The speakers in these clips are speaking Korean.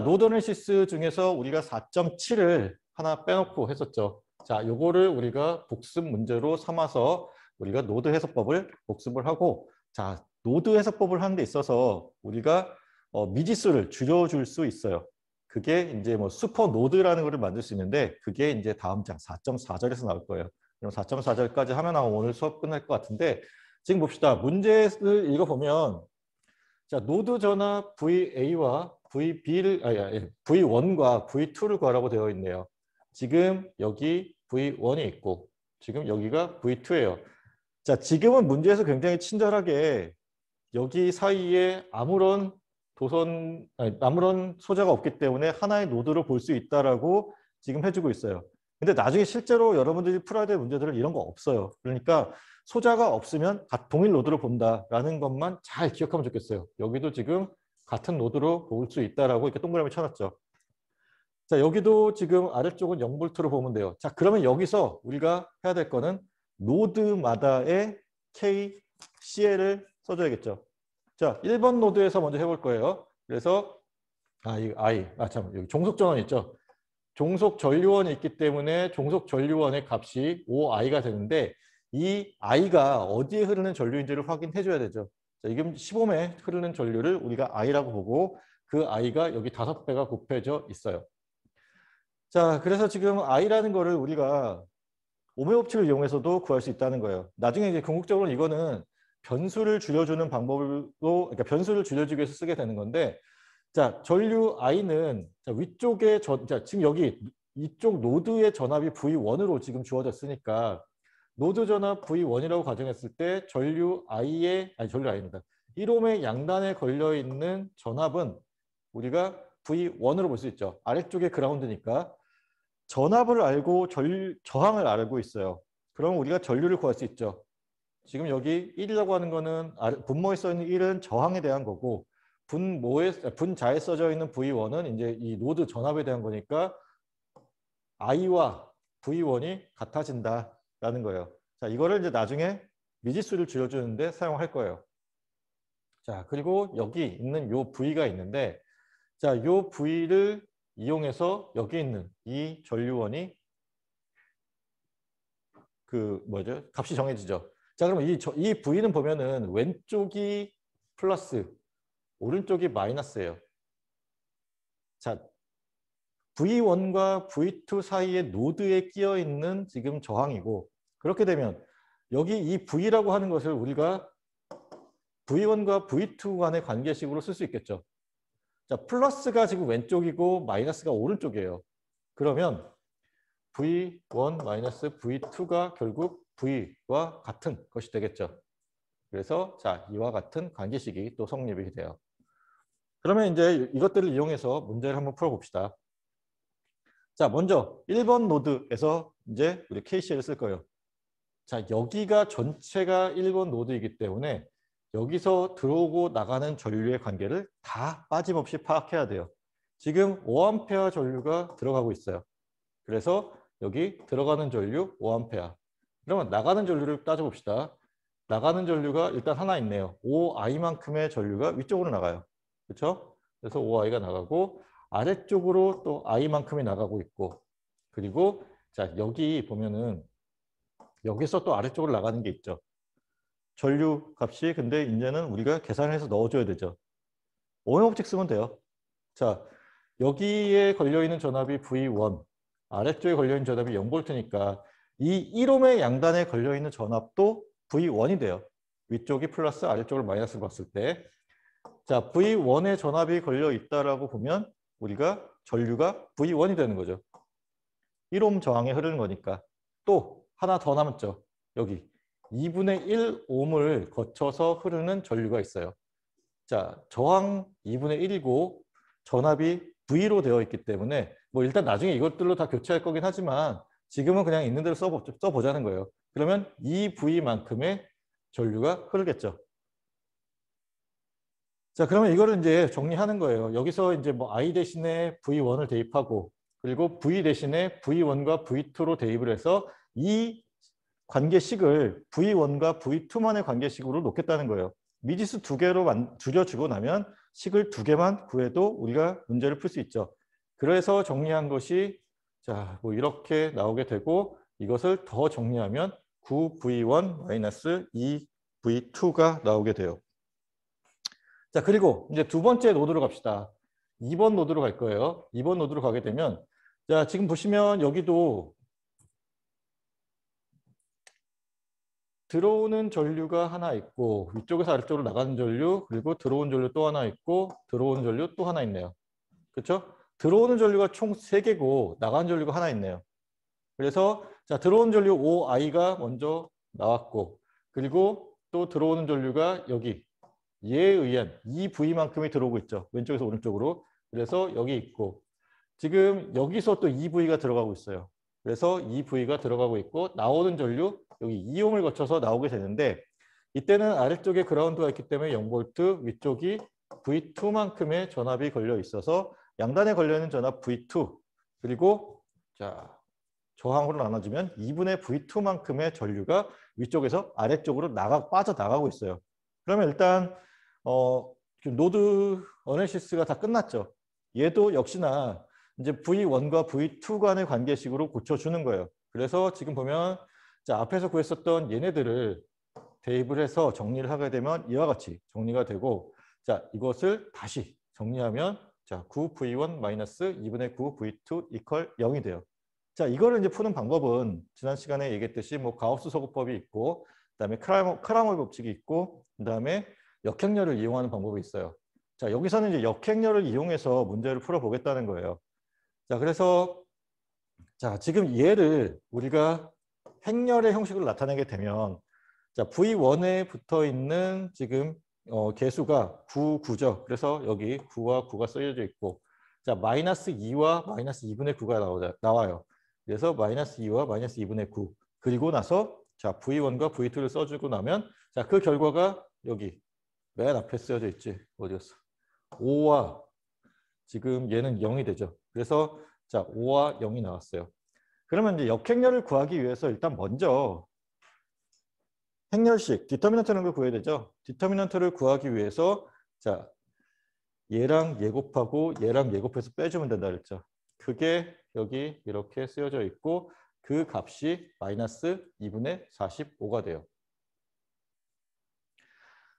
노드 어널리시스 중에서 우리가 4.7을 하나 빼놓고 했었죠. 자, 요거를 우리가 복습 문제로 삼아서 우리가 노드 해석법을 복습을 하고, 자, 노드 해석법을 하는 데 있어서 우리가 미지수를 줄여줄 수 있어요. 그게 이제 뭐 슈퍼 노드라는 거를 만들 수 있는데, 그게 이제 다음 장 4.4절에서 나올 거예요. 그럼 4.4절까지 하면 아마 오늘 수업 끝날 것 같은데, 지금 봅시다. 문제를 읽어보면, 자, 노드 전압 VA와 V1과 V2를 구하라고 되어 있네요. 지금 여기 V1이 있고, 지금 여기가 V2예요. 자, 지금은 문제에서 굉장히 친절하게 여기 사이에 아무런 소자가 없기 때문에 하나의 노드로 볼 수 있다라고 지금 해주고 있어요. 근데 나중에 실제로 여러분들이 풀어야 될 문제들은 이런 거 없어요. 그러니까 소자가 없으면 동일 노드로 본다라는 것만 잘 기억하면 좋겠어요. 여기도 지금 같은 노드로 볼 수 있다라고 이렇게 동그라미 쳐놨죠. 자, 여기도 지금 아래쪽은 0V로 보면 돼요. 자, 그러면 여기서 우리가 해야 될 거는 노드마다의 KCL을 써줘야겠죠. 자, 1번 노드에서 먼저 해볼 거예요. 그래서 여기 종속 전원 있죠. 종속 전류원이 있기 때문에 종속 전류원의 값이 5i가 되는데, 이 i가 어디에 흐르는 전류인지를 확인해 줘야 되죠. 자, 지금 15매 흐르는 전류를 우리가 i라고 보고, 그 i가 여기 5배가 곱해져 있어요. 자, 그래서 지금 i라는 거를 우리가 오메 법칙을 이용해서도 구할 수 있다는 거예요. 나중에 이제 궁극적으로 이거는 변수를 줄여주는 방법으로, 그러니까 변수를 줄여주기 위해서 쓰게 되는 건데, 자, 전류 i는 위쪽에 지금 여기 이쪽 노드의 전압이 V1으로 지금 주어졌으니까 노드 전압 V1이라고 가정했을 때 전류 i입니다. 1옴의 양단에 걸려 있는 전압은 우리가 V1으로 볼 수 있죠. 아래쪽에 그라운드니까 전압을 알고 저항을 알고 있어요. 그럼 우리가 전류를 구할 수 있죠. 지금 여기 1이라고 하는 거는 분모에 써 있는 1은 저항에 대한 거고, 분자에 써져 있는 V1은 이제 이 노드 전압에 대한 거니까 I와 V1이 같아진다라는 거예요. 자, 이거를 이제 나중에 미지수를 줄여주는데 사용할 거예요. 자, 그리고 여기 있는 요 V가 있는데, 자, 요 V를 이용해서 여기 있는 이 전류원이 값이 정해지죠. 자, 그러면 이 V는 보면은 왼쪽이 플러스, 오른쪽이 마이너스예요. 자, V1과 V2 사이에 노드에 끼어 있는 지금 저항이고, 그렇게 되면 여기 이 V라고 하는 것을 우리가 V1과 V2 간의 관계식으로 쓸 수 있겠죠. 자, 플러스가 지금 왼쪽이고 마이너스가 오른쪽이에요. 그러면 V1 마이너스 V2가 결국 V와 같은 것이 되겠죠. 그래서 자, 이와 같은 관계식이 또 성립이 돼요. 그러면 이제 이것들을 이용해서 문제를 한번 풀어봅시다. 자, 먼저 1번 노드에서 이제 우리 KCL을 쓸 거예요. 자, 여기가 전체가 1번 노드이기 때문에 여기서 들어오고 나가는 전류의 관계를 다 빠짐없이 파악해야 돼요. 지금 5A 전류가 들어가고 있어요. 그래서 여기 들어가는 전류 5A. 그러면 나가는 전류를 따져봅시다. 나가는 전류가 일단 하나 있네요. 5i만큼의 전류가 위쪽으로 나가요. 그렇죠? 그래서 5i가 나가고 아래쪽으로 또 i만큼이 나가고 있고, 그리고 자, 여기 보면은 여기서 또 아래쪽으로 나가는 게 있죠. 전류 값이 근데 이제는 우리가 계산해서 넣어줘야 되죠. 오hm 법칙 쓰면 돼요. 자, 여기에 걸려있는 전압이 V1, 아래쪽에 걸려있는 전압이 0V니까 이 1옴의 양단에 걸려있는 전압도 V1이 돼요. 위쪽이 플러스 아래쪽을 마이너스 봤을 때. 자, V1의 전압이 걸려 있다라고 보면 우리가 전류가 V1이 되는 거죠. 1옴 저항에 흐르는 거니까. 또 하나 더 남았죠. 여기 2분의 1 옴을 거쳐서 흐르는 전류가 있어요. 자, 저항 2분의 1이고 전압이 V로 되어 있기 때문에 뭐 일단 나중에 이것들로 다 교체할 거긴 하지만 지금은 그냥 있는 대로 써보자는 거예요. 그러면 이 V만큼의 전류가 흐르겠죠. 자, 그러면 이거를 이제 정리하는 거예요. 여기서 이제 뭐 I 대신에 V1을 대입하고, 그리고 V 대신에 V1과 V2로 대입을 해서 이 관계식을 V1과 V2만의 관계식으로 놓겠다는 거예요. 미지수 두 개로 줄여주고 나면 식을 두 개만 구해도 우리가 문제를 풀 수 있죠. 그래서 정리한 것이 자, 뭐 이렇게 나오게 되고 이것을 더 정리하면 9V1 마이너스 2V2가 나오게 돼요. 자, 그리고 이제 두 번째 노드로 갑시다. 2번 노드로 갈 거예요. 2번 노드로 가게 되면 자, 지금 보시면 여기도 들어오는 전류가 하나 있고 위쪽에서 아래쪽으로 나가는 전류 그리고 들어온 전류 또 하나 있고 들어오는 전류 또 하나 있네요. 그렇죠? 들어오는 전류가 총 3개고 나가는 전류가 하나 있네요. 그래서 자, 들어오는 전류 OI가 먼저 나왔고 그리고 또 들어오는 전류가 여기 얘에 의한 이 V만큼이 들어오고 있죠. 왼쪽에서 오른쪽으로. 그래서 여기 있고 지금 여기서 또 EV가 들어가고 있어요. 그래서 EV가 들어가고 있고 나오는 전류 여기 이용을 거쳐서 나오게 되는데 이때는 아래쪽에 그라운드가 있기 때문에 0V, 위쪽이 V2만큼의 전압이 걸려 있어서 양단에 걸려있는 전압 V2 그리고 자 저항으로 나눠주면 2분의 V2만큼의 전류가 위쪽에서 아래쪽으로 빠져나가고 있어요. 그러면 일단 노드 어널시스가 다 끝났죠. 얘도 역시나 이제 V1과 V2 간의 관계식으로 고쳐주는 거예요. 그래서 지금 보면 자 앞에서 구했었던 얘네들을 대입을 해서 정리를 하게 되면 이와 같이 정리가 되고 자 이것을 다시 정리하면 자 9V1 마이너스 2분의 9V2 이퀄 0이 돼요. 자 이거를 이제 푸는 방법은 지난 시간에 얘기했듯이 뭐 가우스 소구법이 있고 그다음에 크라몰 법칙이 있고 그다음에 역행렬을 이용하는 방법이 있어요. 자 여기서는 이제 역행렬을 이용해서 문제를 풀어보겠다는 거예요. 자 그래서 자 지금 얘를 우리가 행렬의 형식으로 나타내게 되면 자 V1에 붙어 있는 지금 개수가 9, 9죠. 그래서 여기 9와 9가 쓰여져 있고 자 마이너스 2와 마이너스 2분의 9가 나와요. 그래서 마이너스 2와 마이너스 2분의 9 그리고 나서 자 V1과 V2를 써주고 나면 자 그 결과가 여기 맨 앞에 쓰여져 있지. 어디였어? 5와 지금 얘는 0이 되죠. 그래서 자 5와 0이 나왔어요. 그러면 이제 역행렬을 구하기 위해서 일단 먼저 행렬식 디터미넌트라는 걸 구해야 되죠. 디터미넌트를 구하기 위해서 자 얘랑 얘 곱하고 얘랑 얘 곱해서 빼주면 된다 그랬죠. 그게 여기 이렇게 쓰여져 있고 그 값이 마이너스 2분의 45가 돼요.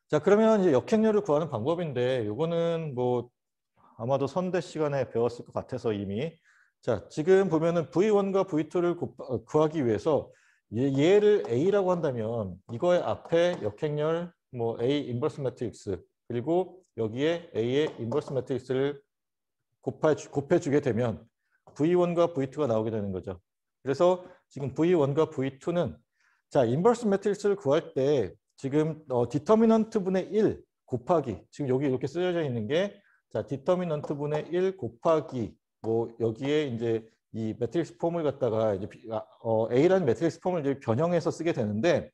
자 그러면 이제 역행렬을 구하는 방법인데 이거는 뭐 아마도 선대 시간에 배웠을 것 같아서 이미 자 지금 보면은 V1과 V2를 구하기 위해서 얘를 A라고 한다면 이거의 앞에 역행렬 뭐 A 인버스 매트릭스 그리고 여기에 A의 인버스 매트릭스를 곱해주게 되면 V1과 V2가 나오게 되는 거죠. 그래서 지금 V1과 V2는 자 인버스 매트릭스를 구할 때 지금 디터미넌트 분의 1 곱하기 지금 여기 이렇게 쓰여져 있는 게 자 디터미넌트 분의 1 곱하기 뭐 여기에 이제 이 매트릭스 폼을 갖다가 이제 A라는 매트릭스 폼을 이제 변형해서 쓰게 되는데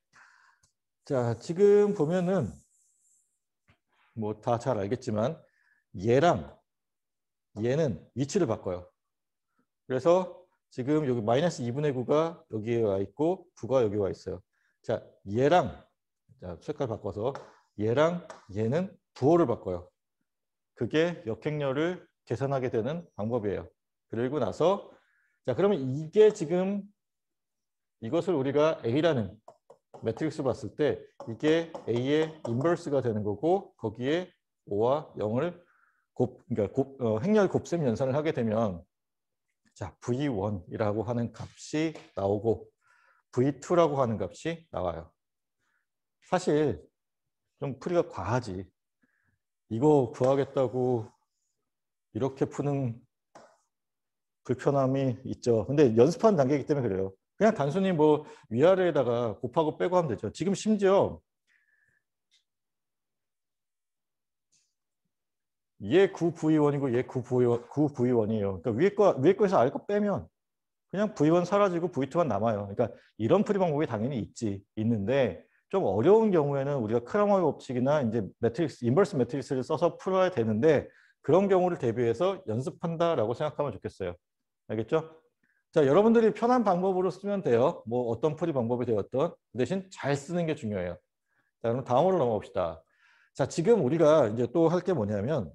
자 지금 보면은 뭐 다 잘 알겠지만 얘랑 얘는 위치를 바꿔요. 그래서 지금 여기 마이너스 2분의 9가 여기에 와 있고 9가 여기 와 있어요. 자 얘랑 자 색깔 바꿔서 얘랑 얘는 부호를 바꿔요. 그게 역행렬을 계산하게 되는 방법이에요. 그리고 나서 자 그러면 이게 지금 이것을 우리가 A라는 매트릭스로 봤을 때 이게 A의 인버스가 되는 거고 거기에 5와 0을 행렬 곱셈 연산을 하게 되면 자 V1이라고 하는 값이 나오고 V2라고 하는 값이 나와요. 사실 좀 풀이가 과하지. 이거 구하겠다고 이렇게 푸는 불편함이 있죠. 근데 연습하는 단계이기 때문에 그래요. 그냥 단순히 뭐 위아래에다가 곱하고 빼고 하면 되죠. 지금 심지어 얘 9V1이고 얘 9V1이에요. 그러니까 위에 거에서 아래 거 빼면 그냥 V1 사라지고 V2만 남아요. 그러니까 이런 풀이 방법이 당연히 있는데 좀 어려운 경우에는 우리가 크라머의 법칙이나 이제 매트릭스, 인버스 매트릭스를 써서 풀어야 되는데 그런 경우를 대비해서 연습한다라고 생각하면 좋겠어요. 알겠죠? 자, 여러분들이 편한 방법으로 쓰면 돼요. 뭐 어떤 풀이 방법이 되었던 그 대신 잘 쓰는 게 중요해요. 자, 그럼 다음으로 넘어갑시다. 자, 지금 우리가 이제 또 할 게 뭐냐면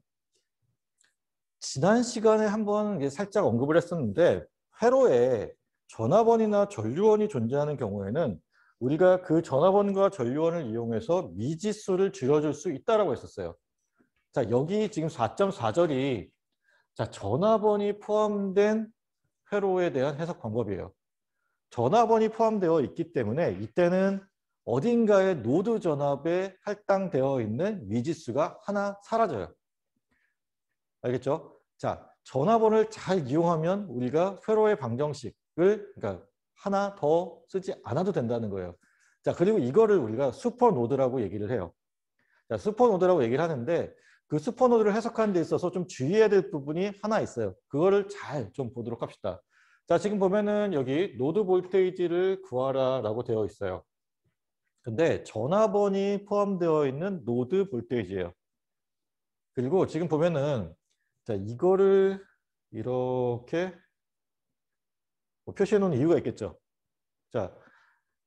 지난 시간에 한번 이게 살짝 언급을 했었는데 회로에 전화번이나 전류원이 존재하는 경우에는 우리가 그 전화번과 전류원을 이용해서 미지수를 줄여줄 수 있다라고 했었어요. 자, 여기 지금 4.4절이 자, 전화번이 포함된 회로에 대한 해석 방법이에요. 전화번이 포함되어 있기 때문에 이때는 어딘가에 노드 전압에 할당되어 있는 미지수가 하나 사라져요. 알겠죠? 자, 전화번을 잘 이용하면 우리가 회로의 방정식을 그러니까 하나 더 쓰지 않아도 된다는 거예요. 자, 그리고 이거를 우리가 슈퍼노드라고 얘기를 해요. 자, 슈퍼노드라고 얘기를 하는데 그 슈퍼노드를 해석하는 데 있어서 좀 주의해야 될 부분이 하나 있어요. 그거를 잘 좀 보도록 합시다. 자, 지금 보면은 여기 노드 볼테이지를 구하라라고 되어 있어요. 근데 전화번이 포함되어 있는 노드 볼테이지예요. 그리고 지금 보면은 자, 이거를 이렇게 표시해 놓은 이유가 있겠죠. 자,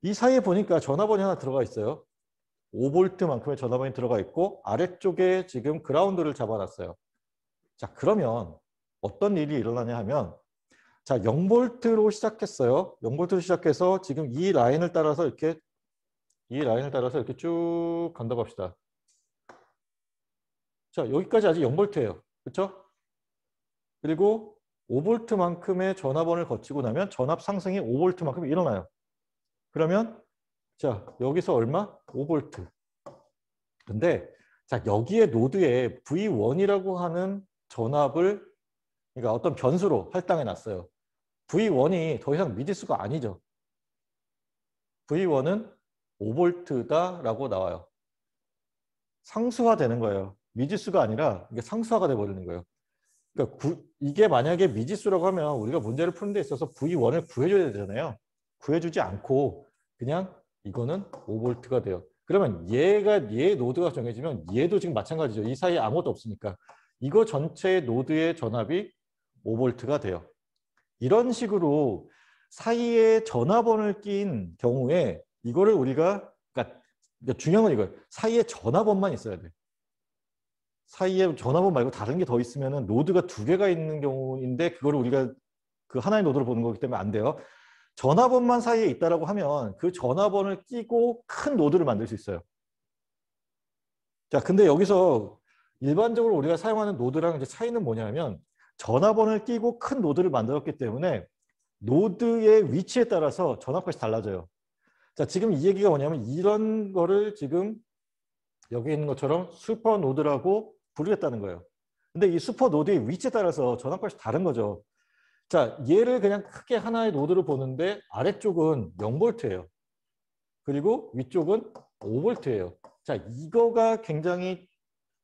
이 사이에 보니까 전화번이 하나 들어가 있어요. 5V만큼의 전화번이 들어가 있고 아래쪽에 지금 그라운드를 잡아놨어요. 자, 그러면 어떤 일이 일어나냐 하면 자, 0V로 시작했어요. 0V로 시작해서 지금 이 라인을 따라서 이렇게 쭉 간다고 합시다. 자, 여기까지 아직 0V예요. 그렇죠? 그리고 5V만큼의 전압원을 거치고 나면 전압 상승이 5V만큼 일어나요. 그러면 자, 여기서 얼마? 5V. 근데 자, 여기에 노드에 V1이라고 하는 전압을 그러니까 어떤 변수로 할당해 놨어요. V1이 더 이상 미지수가 아니죠. V1은 5V다라고 나와요. 상수화되는 거예요. 미지수가 아니라 이게 상수화가 돼버리는 거예요. 그러니까 이게 만약에 미지수라고 하면 우리가 문제를 푸는 데 있어서 V1을 구해줘야 되잖아요. 구해주지 않고 그냥 이거는 5V가 돼요. 그러면 얘 노드가 정해지면 얘도 지금 마찬가지죠. 이 사이에 아무것도 없으니까. 이거 전체 노드의 전압이 5V가 돼요. 이런 식으로 사이에 전압원을 낀 경우에 이거를 우리가 그러니까 중요한 건 이거예요. 사이에 전압원만 있어야 돼. 사이에 전압원 말고 다른 게 더 있으면 노드가 두 개가 있는 경우인데 그거를 우리가 그 하나의 노드로 보는 거기 때문에 안 돼요. 전압원만 사이에 있다라고 하면 그 전압원을 끼고 큰 노드를 만들 수 있어요. 자, 근데 여기서 일반적으로 우리가 사용하는 노드랑 이제 차이는 뭐냐면 전압원을 끼고 큰 노드를 만들었기 때문에 노드의 위치에 따라서 전압값이 달라져요. 자, 지금 이 얘기가 뭐냐면 이런 거를 지금 여기 있는 것처럼 슈퍼 노드라고 부르겠다는 거예요. 근데 이 슈퍼 노드의 위치에 따라서 전압값이 다른 거죠. 자, 얘를 그냥 크게 하나의 노드로 보는데 아래쪽은 0V예요. 그리고 위쪽은 5V예요. 자, 이거가 굉장히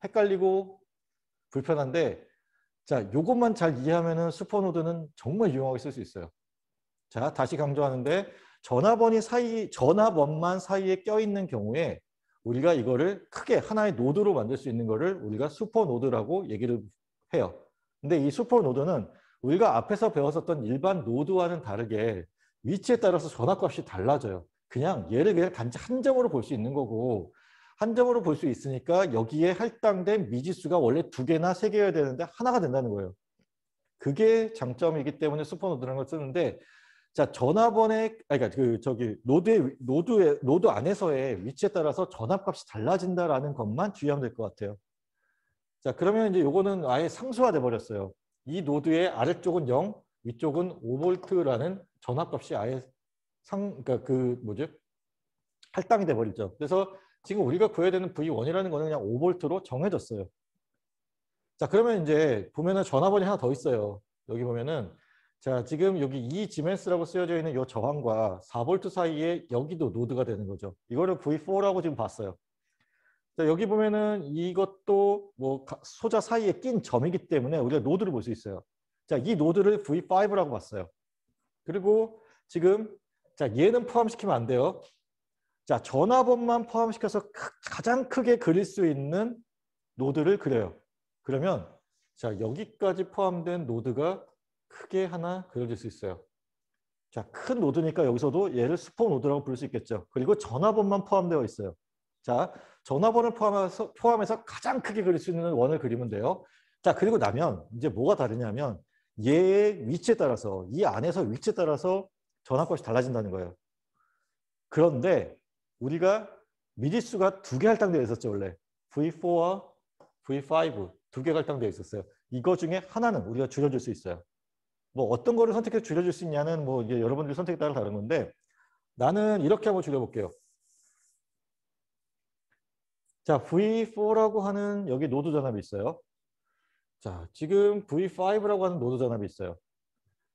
헷갈리고 불편한데 자, 요것만 잘 이해하면은 슈퍼노드는 정말 유용하게 쓸 수 있어요. 자, 다시 강조하는데 전압원만 사이에 껴있는 경우에 우리가 이거를 크게 하나의 노드로 만들 수 있는 거를 우리가 슈퍼노드라고 얘기를 해요. 근데 이 슈퍼노드는 우리가 앞에서 배웠었던 일반 노드와는 다르게 위치에 따라서 전압값이 달라져요. 그냥 얘를 그냥 단지 한 점으로 볼 수 있는 거고 한 점으로 볼 수 있으니까 여기에 할당된 미지수가 원래 두 개나 세 개여야 되는데 하나가 된다는 거예요. 그게 장점이기 때문에 슈퍼노드라는 걸 쓰는데 자, 전압원의 그러니까 그 저기 노드 안에서의 위치에 따라서 전압값이 달라진다라는 것만 주의하면 될 것 같아요. 자, 그러면 이제 요거는 아예 상수화돼 버렸어요. 이 노드의 아래쪽은 0, 위쪽은 5V라는 전압값이 아예 그러니까 그 뭐죠? 할당이 돼 버리죠. 그래서 지금 우리가 구해야 되는 V1이라는 거는 그냥 5V로 정해졌어요. 자, 그러면 이제 보면은 전압원이 하나 더 있어요. 여기 보면은 자, 지금 여기 이 지멘스라고 쓰여져 있는 이 저항과 4V 사이에 여기도 노드가 되는 거죠. 이거를 V4라고 지금 봤어요. 자, 여기 보면은 이것도 뭐 소자 사이에 낀 점이기 때문에 우리가 노드를 볼 수 있어요. 자, 이 노드를 V5라고 봤어요. 그리고 지금 자, 얘는 포함시키면 안 돼요. 자, 전압원만 포함시켜서 가장 크게 그릴 수 있는 노드를 그려요. 그러면 자, 여기까지 포함된 노드가 크게 하나 그려질 수 있어요. 자, 큰 노드니까 여기서도 얘를 슈퍼 노드라고 부를 수 있겠죠. 그리고 전압원만 포함되어 있어요. 자, 전화번호를 포함해서 가장 크게 그릴 수 있는 원을 그리면 돼요. 자, 그리고 나면 이제 뭐가 다르냐면 얘의 위치에 따라서 이 안에서 위치에 따라서 전압값이 달라진다는 거예요. 그런데 우리가 미지수가 두 개 할당되어 있었죠, 원래. V4와 V5 두 개가 할당되어 있었어요. 이거 중에 하나는 우리가 줄여줄 수 있어요. 뭐 어떤 거를 선택해서 줄여줄 수 있냐는 뭐 이제 여러분들 선택에 따라 다른 건데 나는 이렇게 한번 줄여볼게요. 자, V4라고 하는 여기 노드 전압이 있어요. 자, 지금 V5라고 하는 노드 전압이 있어요.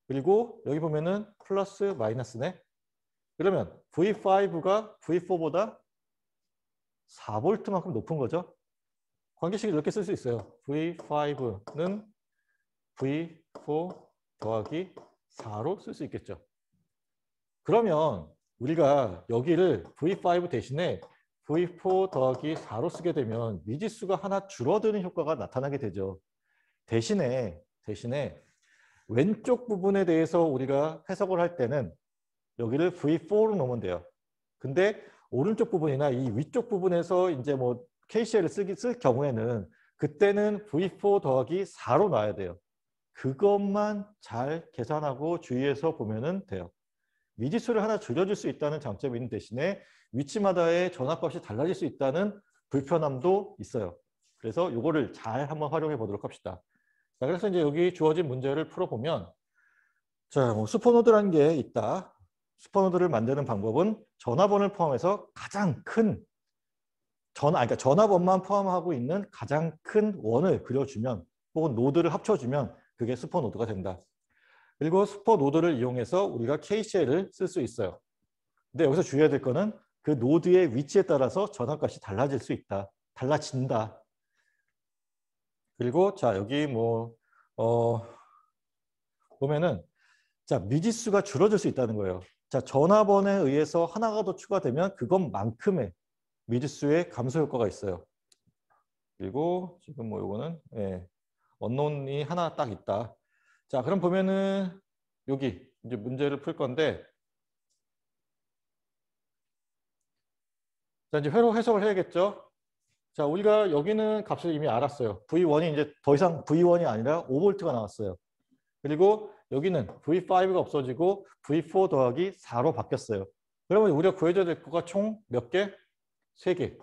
그리고 여기 보면은 플러스 마이너스네. 그러면 V5가 V4보다 4V만큼 높은 거죠. 관계식을 이렇게 쓸 수 있어요. V5는 V4 더하기 4로 쓸 수 있겠죠. 그러면 우리가 여기를 V5 대신에 V4 더하기 4로 쓰게 되면 미지수가 하나 줄어드는 효과가 나타나게 되죠. 대신에 왼쪽 부분에 대해서 우리가 해석을 할 때는 여기를 V4로 놓으면 돼요. 근데 오른쪽 부분이나 이 위쪽 부분에서 이제 뭐 KCL을 쓸 경우에는 그때는 V4 더하기 4로 놔야 돼요. 그것만 잘 계산하고 주의해서 보면 돼요. 미지수를 하나 줄여줄 수 있다는 장점이 있는 대신에 위치마다의 전압값이 달라질 수 있다는 불편함도 있어요. 그래서 이거를 잘 한번 활용해 보도록 합시다. 자, 그래서 이제 여기 주어진 문제를 풀어보면 자, 뭐 슈퍼노드라는 게 있다. 슈퍼노드를 만드는 방법은 전압원을 포함해서 가장 큰 그러니까 전압원만 포함하고 있는 가장 큰 원을 그려주면 혹은 노드를 합쳐주면 그게 슈퍼노드가 된다. 그리고 슈퍼노드를 이용해서 우리가 KCL을 쓸 수 있어요. 근데 여기서 주의해야 될 거는 그 노드의 위치에 따라서 전압값이 달라질 수 있다. 달라진다. 그리고 자 여기 뭐 보면은 자 미지수가 줄어들 수 있다는 거예요. 자 전압원에 의해서 하나가 더 추가되면 그것만큼의 미지수의 감소 효과가 있어요. 그리고 지금 뭐 요거는 언노운이 하나 딱 있다. 자 그럼 보면은 여기 이제 문제를 풀 건데 자 이제 회로 해석을 해야겠죠. 자 우리가 여기는 값을 이미 알았어요. V1이 이제 더 이상 V1이 아니라 5V가 나왔어요. 그리고 여기는 V5가 없어지고 V4 더하기 4로 바뀌었어요. 그러면 우리가 구해줘야 될 거가 총 몇 개? 3개.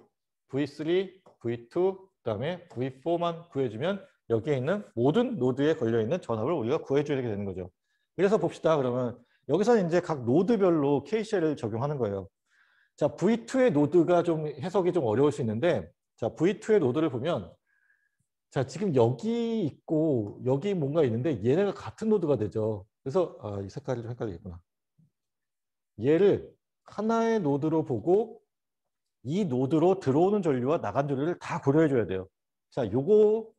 V3, V2, 그다음에 V4만 구해주면 여기에 있는 모든 노드에 걸려있는 전압을 우리가 구해줘야 되는 거죠. 그래서 봅시다. 그러면 여기서는 이제 각 노드별로 KCL을 적용하는 거예요. 자, V2의 노드가 좀 해석이 좀 어려울 수 있는데 자, V2의 노드를 보면 자, 지금 여기 있고 여기 뭔가 있는데 얘네가 같은 노드가 되죠. 그래서 이 색깔이 좀 헷갈리겠구나. 얘를 하나의 노드로 보고 이 노드로 들어오는 전류와 나간 전류를 다 고려해 줘야 돼요. 자, 요거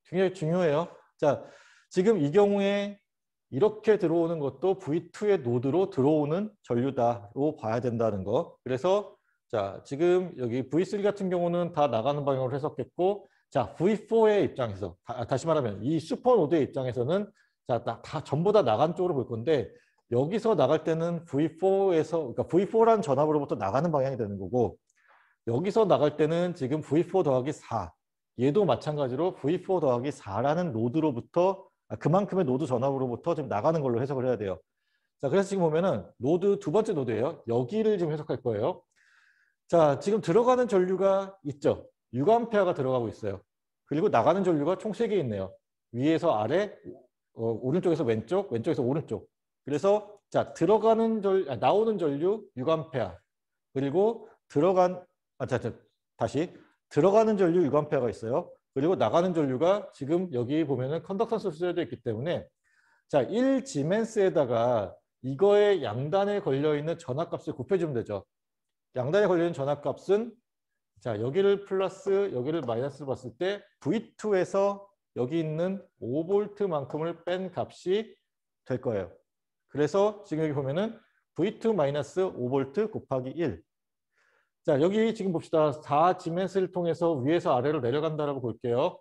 굉장히 중요해요. 자, 지금 이 경우에 이렇게 들어오는 것도 V2의 노드로 들어오는 전류다로 봐야 된다는 거. 그래서 자, 지금 여기 V3 같은 경우는 다 나가는 방향으로 해석했고 자, V4의 입장에서 다시 말하면 이 슈퍼노드의 입장에서는 자, 다 전부 다 나간 쪽으로 볼 건데 여기서 나갈 때는 V4에서 그러니까 V4라는 전압으로부터 나가는 방향이 되는 거고 여기서 나갈 때는 지금 V4 더하기 4 얘도 마찬가지로 V4 더하기 4라는 노드로부터 그만큼의 노드 전압으로부터 지금 나가는 걸로 해석을 해야 돼요. 자, 그래서 지금 보면은 노드 두 번째 노드예요. 여기를 지금 해석할 거예요. 자, 지금 들어가는 전류가 있죠. 6A가 들어가고 있어요. 그리고 나가는 전류가 총 3개 있네요. 위에서 아래, 오른쪽에서 왼쪽, 왼쪽에서 오른쪽. 그래서 자, 나오는 전류 6A. 그리고 다시 들어가는 전류 6A가 있어요. 그리고 나가는 전류가 지금 여기 보면은 컨덕턴스로 쓰여져 있기 때문에 자, 1지멘스에다가 이거의 양단에 걸려 있는 전압값을 곱해주면 되죠. 양단에 걸려 있는 전압값은 자, 여기를 플러스 여기를 마이너스로 봤을 때 V2에서 여기 있는 5V만큼을 뺀 값이 될 거예요. 그래서 지금 여기 보면은 V2 마이너스 5V 곱하기 1. 자, 여기 지금 봅시다. 4지멘스를 통해서 위에서 아래로 내려간다라고 볼게요.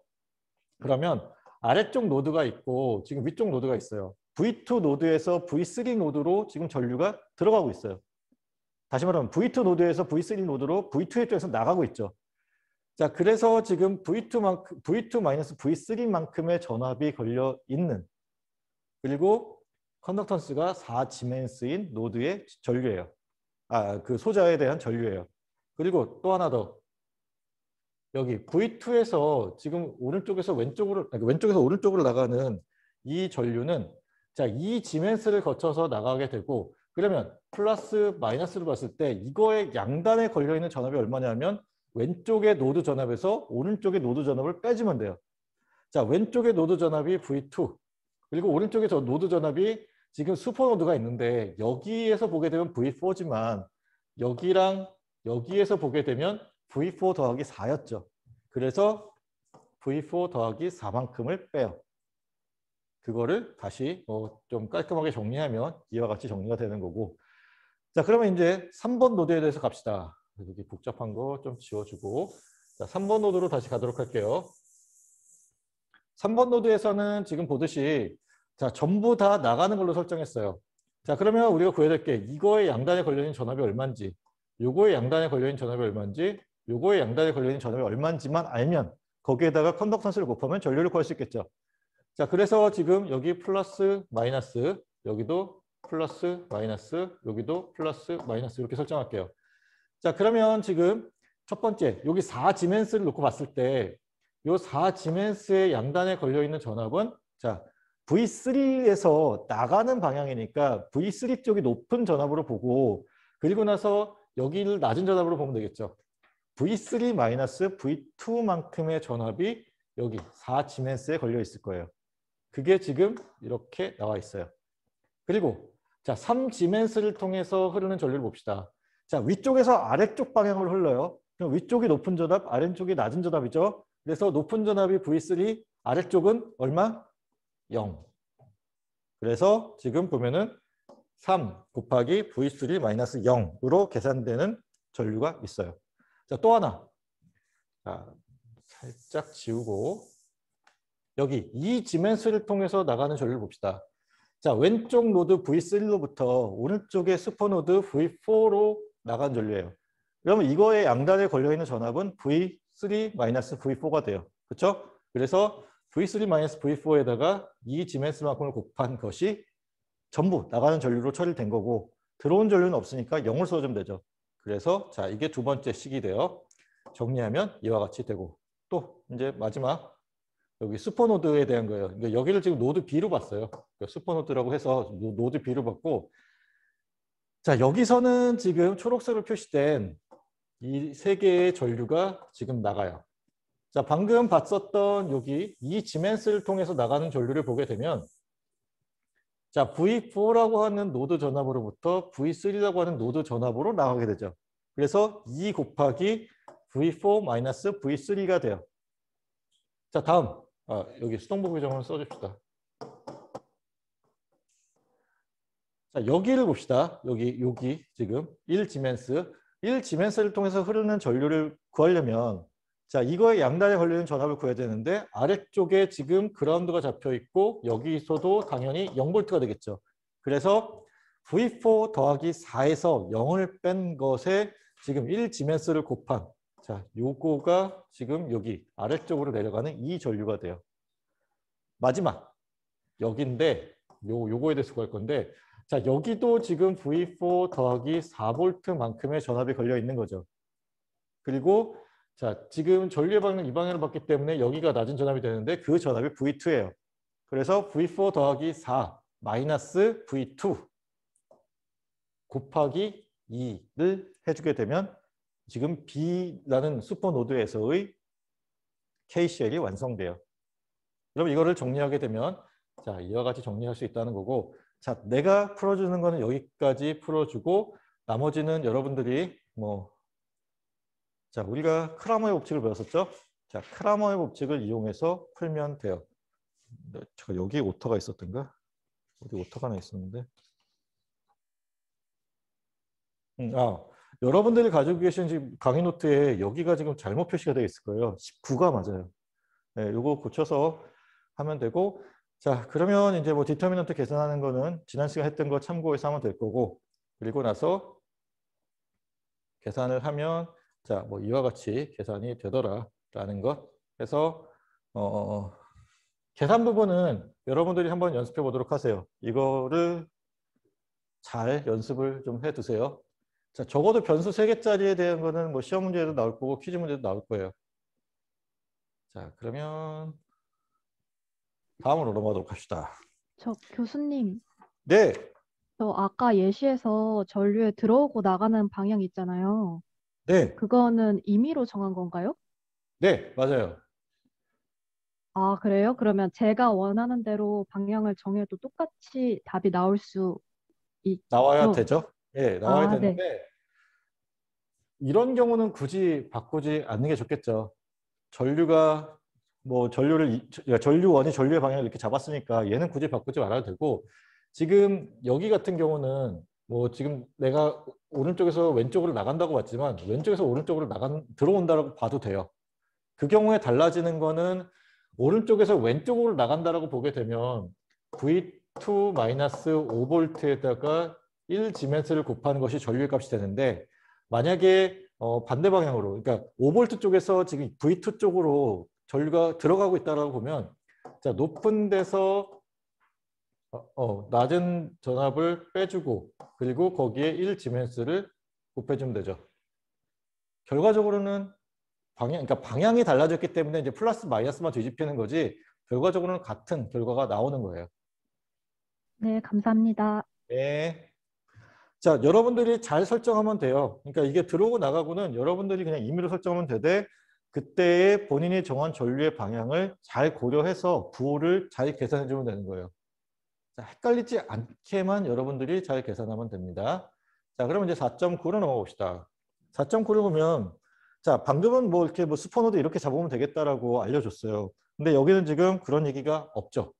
그러면 아래쪽 노드가 있고 지금 위쪽 노드가 있어요. V2 노드에서 V3 노드로 지금 전류가 들어가고 있어요. 다시 말하면 V2 노드에서 V3 노드로 V2 쪽에서 나가고 있죠. 자, 그래서 지금 V2-V3만큼의 전압이 걸려 있는, 그리고 컨덕턴스가 4지멘스인 노드의 전류예요. 그 소자에 대한 전류예요. 그리고 또 하나 더. 여기 V2에서 지금 오른쪽에서 왼쪽으로, 왼쪽에서 오른쪽으로 나가는 이 전류는 자, 이 지멘스를 거쳐서 나가게 되고, 그러면 플러스 마이너스로 봤을 때 이거의 양단에 걸려 있는 전압이 얼마냐면 왼쪽의 노드 전압에서 오른쪽의 노드 전압을 빼주면 돼요. 자, 왼쪽의 노드 전압이 V2, 그리고 오른쪽에 저 노드 전압이 지금 슈퍼노드가 있는데 여기에서 보게 되면 V4지만 여기랑 여기에서 보게 되면 V4 더하기 4였죠. 그래서 V4 더하기 4만큼을 빼요. 그거를 다시 좀 깔끔하게 정리하면 이와 같이 정리가 되는 거고. 자, 그러면 이제 3번 노드에 대해서 갑시다. 여기 복잡한 거 좀 지워주고. 자, 3번 노드로 다시 가도록 할게요. 3번 노드에서는 지금 보듯이 자, 전부 다 나가는 걸로 설정했어요. 자, 그러면 우리가 구해야 될 게 이거의 양단에 걸려있는 전압이 얼마인지, 요거의 양단에 걸려있는 전압이 얼마인지, 요거의 양단에 걸려있는 전압이 얼마인지만 알면 거기에다가 컨덕턴스를 곱하면 전류를 구할 수 있겠죠. 자, 그래서 지금 여기 플러스 마이너스, 여기도 플러스 마이너스, 여기도 플러스 마이너스 이렇게 설정할게요. 자, 그러면 지금 첫 번째 여기 4지멘스를 놓고 봤을 때 이 4지멘스의 양단에 걸려있는 전압은 자, V3에서 나가는 방향이니까 V3 쪽이 높은 전압으로 보고, 그리고 나서 여기를 낮은 전압으로 보면 되겠죠. V3 마이너스 V2만큼의 전압이 여기 4지멘스에 걸려 있을 거예요. 그게 지금 이렇게 나와 있어요. 그리고 자, 3지멘스를 통해서 흐르는 전류를 봅시다. 자, 위쪽에서 아래쪽 방향으로 흘러요. 그럼 위쪽이 높은 전압, 아래쪽이 낮은 전압이죠. 그래서 높은 전압이 V3, 아래쪽은 얼마? 0. 그래서 지금 보면은 3 곱하기 V3 마이너스 0으로 계산되는 전류가 있어요. 자, 또 하나. 자, 살짝 지우고 여기 이 지멘스를 통해서 나가는 전류를 봅시다. 자, 왼쪽 노드 V3로부터 오른쪽의 슈퍼노드 V4로 나간 전류예요. 그러면 이거의 양단에 걸려있는 전압은 V3-V4가 돼요. 그렇죠? 그래서 V3-V4에다가 이 지멘스만큼을 곱한 것이 전부 나가는 전류로 처리된 거고, 들어온 전류는 없으니까 0을 써주면 되죠. 그래서 자, 이게 두 번째 식이 돼요. 정리하면 이와 같이 되고, 또 이제 마지막 여기 슈퍼노드에 대한 거예요. 그러니까 여기를 지금 노드 B로 봤어요. 그러니까 슈퍼노드라고 해서 노드 B로 봤고, 자, 여기서는 지금 초록색으로 표시된 이 세 개의 전류가 지금 나가요. 자, 방금 봤었던 여기 이 지멘스를 통해서 나가는 전류를 보게 되면 자, V4라고 하는 노드 전압으로부터 V3라고 하는 노드 전압으로 나가게 되죠. 그래서 2 곱하기 V4 V3가 돼요. 자, 다음 여기 수동부 규정을 써줍시다. 자, 여기를 봅시다. 여기 지금 1지멘스를 통해서 흐르는 전류를 구하려면 자, 이거의 양단에 걸리는 전압을 구해야 되는데 아래쪽에 지금 그라운드가 잡혀 있고 여기서도 당연히 0V가 되겠죠. 그래서 V4 더하기 4에서 0을 뺀 것에 지금 1지멘스를 곱한 자, 요거가 지금 여기 아래쪽으로 내려가는 이 전류가 돼요. 마지막 여기인데 요거에 대해서 구할 건데 자, 여기도 지금 V4 더하기 4V만큼의 전압이 걸려 있는 거죠. 그리고 자, 지금 전류의 방향은 이 방향으로 봤기 때문에 여기가 낮은 전압이 되는데 그 전압이 V2예요. 그래서 V4 더하기 4 마이너스 V2 곱하기 2를 해주게 되면 지금 B라는 슈퍼노드에서의 KCL이 완성돼요. 그럼 이거를 정리하게 되면 자, 이와 같이 정리할 수 있다는 거고, 자, 내가 풀어주는 거는 여기까지 풀어주고 나머지는 여러분들이 자, 우리가 크라머의 법칙을 배웠었죠? 자, 크라머의 법칙을 이용해서 풀면 돼요. 제가 여기 오타가 있었던가? 어디 오타가 하나 있었는데. 여러분들이 가지고 계신 지금 강의 노트에 여기가 지금 잘못 표시가 되어 있을 거예요. 19가 맞아요. 네, 요거 고쳐서 하면 되고, 자, 그러면 이제 디터미넌트 계산하는 거는 지난 시간 했던 거 참고해서 하면 될 거고, 그리고 나서 계산을 하면 자, 뭐 이와 같이 계산이 되더라라는 것. 그래서 계산 부분은 여러분들이 한번 연습해 보도록 하세요. 이거를 잘 연습을 좀 해두세요. 자, 적어도 변수 3개짜리에 대한 거는 뭐 시험 문제도 나올 거고 퀴즈 문제도 나올 거예요. 자, 그러면 다음으로 넘어가도록 합시다. 저 교수님, 네, 저 아까 예시에서 전류에 들어오고 나가는 방향 있잖아요. 네, 그거는 임의로 정한 건가요? 네, 맞아요. 아, 그래요? 그러면 제가 원하는 대로 방향을 정해도 똑같이 답이 나올 수 나와야 있죠? 되죠? 예, 나와야 아, 네. 되는데 이런 경우는 굳이 바꾸지 않는 게 좋겠죠. 전류가 뭐 그러니까 전류원이 전류의 방향을 이렇게 잡았으니까 얘는 굳이 바꾸지 말아도 되고 지금 여기 같은 경우는 뭐 지금 내가 오른쪽에서 왼쪽으로 나간다고 봤지만 왼쪽에서 오른쪽으로 들어온다고 봐도 돼요. 그 경우에 달라지는 거는 오른쪽에서 왼쪽으로 나간다라고 보게 되면 V2-5V에다가 1지멘스를 곱하는 것이 전류의 값이 되는데 만약에 반대 방향으로 그러니까 5V 쪽에서 지금 V2 쪽으로 전류가 들어가고 있다라고 보면 자, 높은 데서 낮은 전압을 빼주고 그리고 거기에 1지멘스를 곱해주면 되죠. 결과적으로는 그러니까 방향이 달라졌기 때문에 이제 플러스 마이너스만 뒤집히는 거지 결과적으로는 같은 결과가 나오는 거예요. 네, 감사합니다. 네. 자, 여러분들이 잘 설정하면 돼요. 그러니까 이게 들어오고 나가고는 여러분들이 그냥 임의로 설정하면 되되 그때의 본인이 정한 전류의 방향을 잘 고려해서 부호를 잘 계산해 주면 되는 거예요. 자, 헷갈리지 않게만 여러분들이 잘 계산하면 됩니다. 자, 그러면 이제 4.9로 넘어가 봅시다. 4.9를 보면 자, 방금은 뭐 이렇게 뭐 스포너도 이렇게 잡으면 되겠다라고 알려줬어요. 근데 여기는 지금 그런 얘기가 없죠.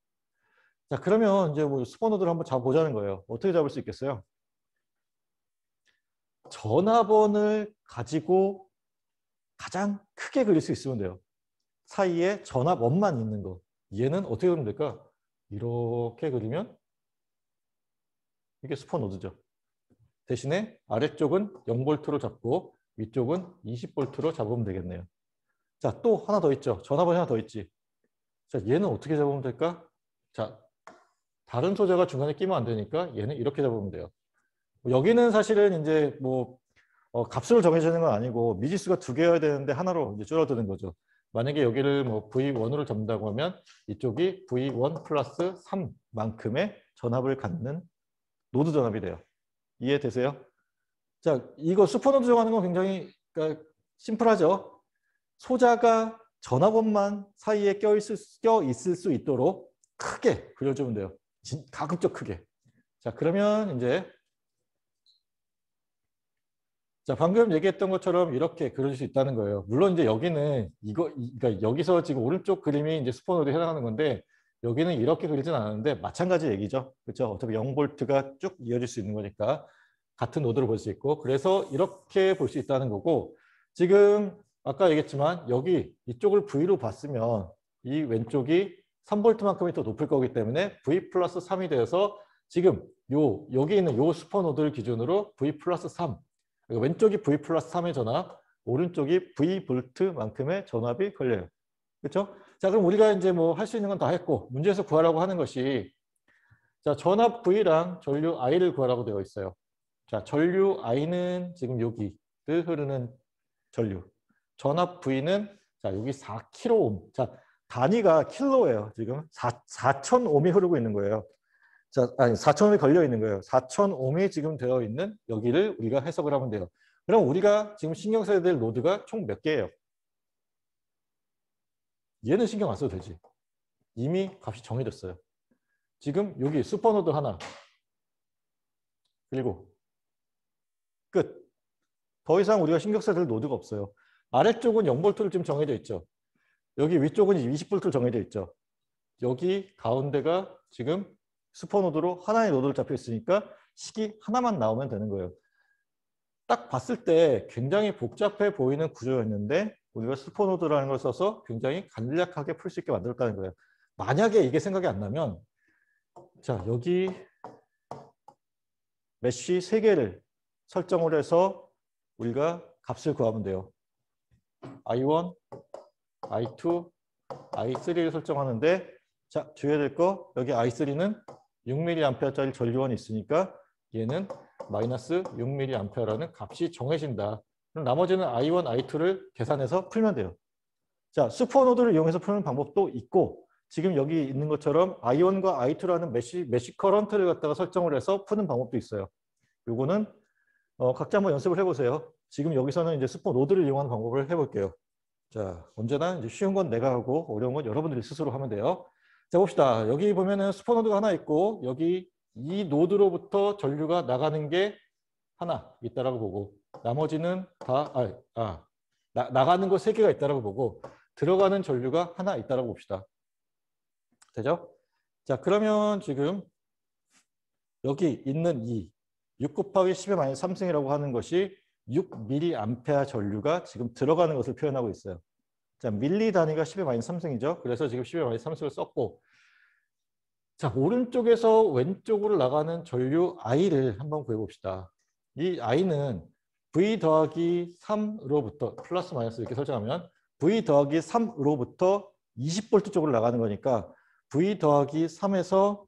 자, 그러면 이제 뭐 스포너들을 한번 잡아보자는 거예요. 어떻게 잡을 수 있겠어요? 전압원을 가지고 가장 크게 그릴 수 있으면 돼요. 사이에 전압원만 있는 거. 얘는 어떻게 그리면 될까? 이렇게 그리면 이게 슈퍼노드죠. 대신에 아래쪽은 0V로 잡고 위쪽은 20V로 잡으면 되겠네요. 자, 또 하나 더 있죠. 전압원이 하나 더 있지. 자, 얘는 어떻게 잡으면 될까? 자, 다른 소재가 중간에 끼면 안 되니까 얘는 이렇게 잡으면 돼요. 여기는 사실은 이제 뭐 값으로 정해지는 건 아니고 미지수가 2개여야 되는데 하나로 이제 줄어드는 거죠. 만약에 여기를 뭐 V1으로 잡는다고 하면 이쪽이 V1 플러스 3만큼의 전압을 갖는 노드 전압이 돼요. 이해되세요? 자, 이거 슈퍼노드 정하는 건 굉장히 그러니까 심플하죠. 소자가 전압원만 사이에 껴 있을 수 있도록 크게 그려주면 돼요. 가급적 크게. 자, 그러면 이제 자, 방금 얘기했던 것처럼 이렇게 그려줄 수 있다는 거예요. 물론 이제 여기는 그러니까 여기서 지금 오른쪽 그림이 이제 슈퍼노드에 해당하는 건데 여기는 이렇게 그리진 않았는데 마찬가지 얘기죠. 그렇죠? 어차피 0V가 쭉 이어질 수 있는 거니까 같은 노드로 볼 수 있고 그래서 이렇게 볼 수 있다는 거고 지금 아까 얘기했지만 여기 이쪽을 V로 봤으면 이 왼쪽이 3V만큼이 더 높을 거기 때문에 V 플러스 3이 되어서 지금 여기 있는 요 슈퍼노드를 기준으로 V 플러스 3 왼쪽이 V 플러스 3의 전압, 오른쪽이 V 볼트만큼의 전압이 걸려요. 그렇죠? 자, 그럼 우리가 이제 뭐 할 수 있는 건 다 했고 문제에서 구하라고 하는 것이 자, 전압 V랑 전류 I를 구하라고 되어 있어요. 자, 전류 I는 지금 여기를 흐르는 전류. 전압 V는 자, 여기 4kΩ. 자, 단위가 킬로예요. 지금 4,000옴이 흐르고 있는 거예요. 자, 아니 4,000옴이 걸려 있는 거예요. 4,000옴이 지금 되어 있는 여기를 우리가 해석을 하면 돼요. 그럼 우리가 지금 신경 써야 될 노드가 총 몇 개예요? 얘는 신경 안 써도 되지. 이미 값이 정해졌어요. 지금 여기 슈퍼노드 하나. 그리고 끝. 더 이상 우리가 신경 써야 될 노드가 없어요. 아래쪽은 0V로 지금 정해져 있죠. 여기 위쪽은 20V로 정해져 있죠. 여기 가운데가 지금 슈퍼노드로 하나의 노드를 잡혀 있으니까 식이 하나만 나오면 되는 거예요. 딱 봤을 때 굉장히 복잡해 보이는 구조였는데 우리가 슈퍼노드라는 걸 써서 굉장히 간략하게 풀 수 있게 만들었다는 거예요. 만약에 이게 생각이 안 나면 자, 여기 메쉬 3개를 설정을 해서 우리가 값을 구하면 돼요. I1, I2, I3를 설정하는데 자, 주의해야 될 거 여기 I3는 6mA짜리 전류원이 있으니까 얘는 마이너스 6mA라는 값이 정해진다. 그럼 나머지는 I1, I2를 계산해서 풀면 돼요. 자, 슈퍼노드를 이용해서 푸는 방법도 있고 지금 여기 있는 것처럼 I1과 I2라는 메시 커런트를 갖다가 설정을 해서 푸는 방법도 있어요. 요거는 각자 한번 연습을 해보세요. 지금 여기서는 이제 슈퍼노드를 이용하는 방법을 해볼게요. 자, 언제나 이제 쉬운 건 내가 하고 어려운 건 여러분들이 스스로 하면 돼요. 자, 봅시다. 여기 보면은 슈퍼노드가 하나 있고 여기 이 노드로부터 전류가 나가는 게 하나 있다라고 보고 나머지는 다 나가는 거 세 개가 있다라고 보고 들어가는 전류가 하나 있다라고 봅시다. 되죠? 자, 그러면 지금 여기 있는 이 6 곱하기 10의 마이너스 3승이라고 하는 것이 6mA 전류가 지금 들어가는 것을 표현하고 있어요. 자, 밀리 단위가 10의 마이너스 3승이죠. 그래서 지금 10의 마이너스 3승을 썼고 자, 오른쪽에서 왼쪽으로 나가는 전류 I를 한번 구해봅시다. 이 I는 V 더하기 3으로부터 플러스 마이너스 이렇게 설정하면 V 더하기 3으로부터 20V 쪽으로 나가는 거니까 V 더하기 3에서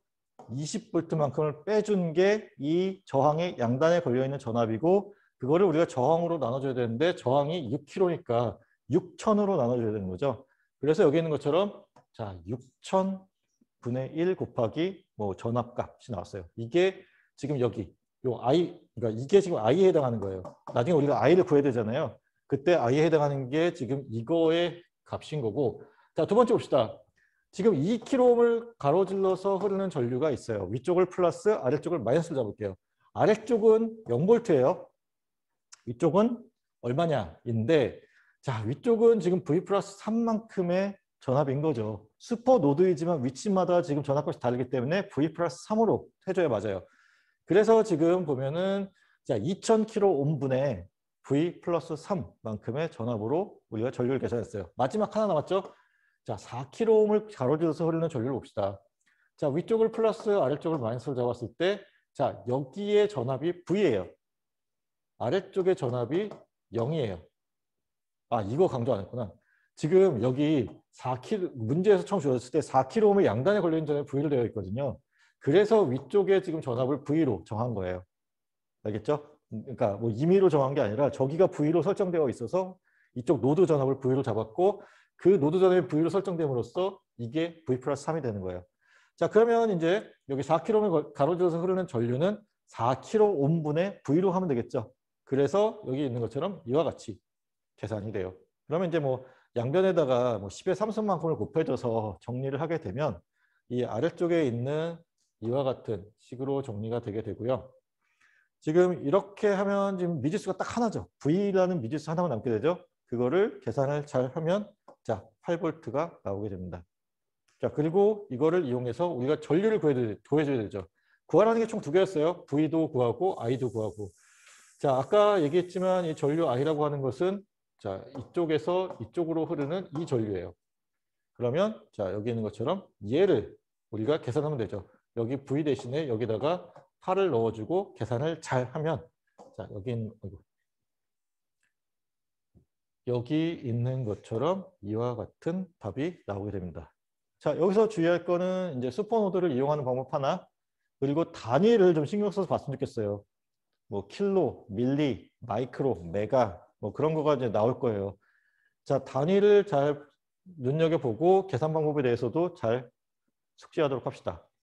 20V만큼을 빼준 게 이 저항의 양단에 걸려있는 전압이고 그거를 우리가 저항으로 나눠줘야 되는데 저항이 6kg니까 6,000으로 나눠줘야 되는 거죠. 그래서 여기 있는 것처럼 자 6,000분의 1 곱하기 뭐 전압값이 나왔어요. 이게 지금 여기 요 I 그러니까 이게 지금 I에 해당하는 거예요. 나중에 우리가 I를 구해야 되잖아요. 그때 I에 해당하는 게 지금 이거의 값인 거고 자, 두 번째 봅시다. 지금 2kg을 가로질러서 흐르는 전류가 있어요. 위쪽을 플러스 아래쪽을 마이너스로 잡을게요. 아래쪽은 0V예요. 위쪽은 얼마냐인데 자, 위쪽은 지금 V 플러스 3만큼의 전압인 거죠. 슈퍼 노드이지만 위치마다 지금 전압값이 다르기 때문에 V 플러스 3으로 해줘야 맞아요. 그래서 지금 보면은 자 2000kΩ분의 V 플러스 3만큼의 전압으로 우리가 전류를 계산했어요. 마지막 하나 남았죠? 자 4kΩ을 가로질러서 흐르는 전류를 봅시다. 자 위쪽을 플러스 아래쪽을 마이너스로 잡았을 때 자 여기에 전압이 V예요. 아래쪽의 전압이 0이에요. 아 이거 강조 안 했구나. 지금 여기 4kg 문제에서 처음 주었을 때 4kΩ의 양단에 걸려있는 전압이 V로 되어 있거든요. 그래서 위쪽에 지금 전압을 V로 정한 거예요. 알겠죠? 그러니까 뭐 임의로 정한 게 아니라 저기가 V로 설정되어 있어서 이쪽 노드 전압을 V로 잡았고 그 노드 전압이 V로 설정됨으로써 이게 V 플러스 3이 되는 거예요. 자 그러면 이제 여기 4kΩ를 가로질러서 흐르는 전류는 4kΩ분의 V로 하면 되겠죠. 그래서 여기 있는 것처럼 이와 같이 계산이 돼요. 그러면 이제 뭐 양변에다가 뭐 10의 3승만큼을 곱해줘서 정리를 하게 되면 이 아래쪽에 있는 이와 같은 식으로 정리가 되게 되고요. 지금 이렇게 하면 지금 미지수가 딱 하나죠. V라는 미지수 하나만 남게 되죠. 그거를 계산을 잘 하면 자 8V가 나오게 됩니다. 자 그리고 이거를 이용해서 우리가 전류를 구해줘야 되죠. 구하라는 게 총 두 개였어요. V도 구하고 I도 구하고. 자 아까 얘기했지만 이 전류 I라고 하는 것은 자 이쪽에서 이쪽으로 흐르는 이 전류예요. 그러면 자 여기 있는 것처럼 얘를 우리가 계산하면 되죠. 여기 V 대신에 여기다가 8을 넣어주고 계산을 잘 하면 자 여기 있는 것처럼 이와 같은 답이 나오게 됩니다. 자 여기서 주의할 거는 이제 슈퍼노드를 이용하는 방법 하나 그리고 단위를 좀 신경 써서 봤으면 좋겠어요. 뭐 킬로, 밀리, 마이크로, 메가 뭐 그런 거가 이제 나올 거예요. 자 단위를 잘 눈여겨보고 계산 방법에 대해서도 잘 숙지하도록 합시다.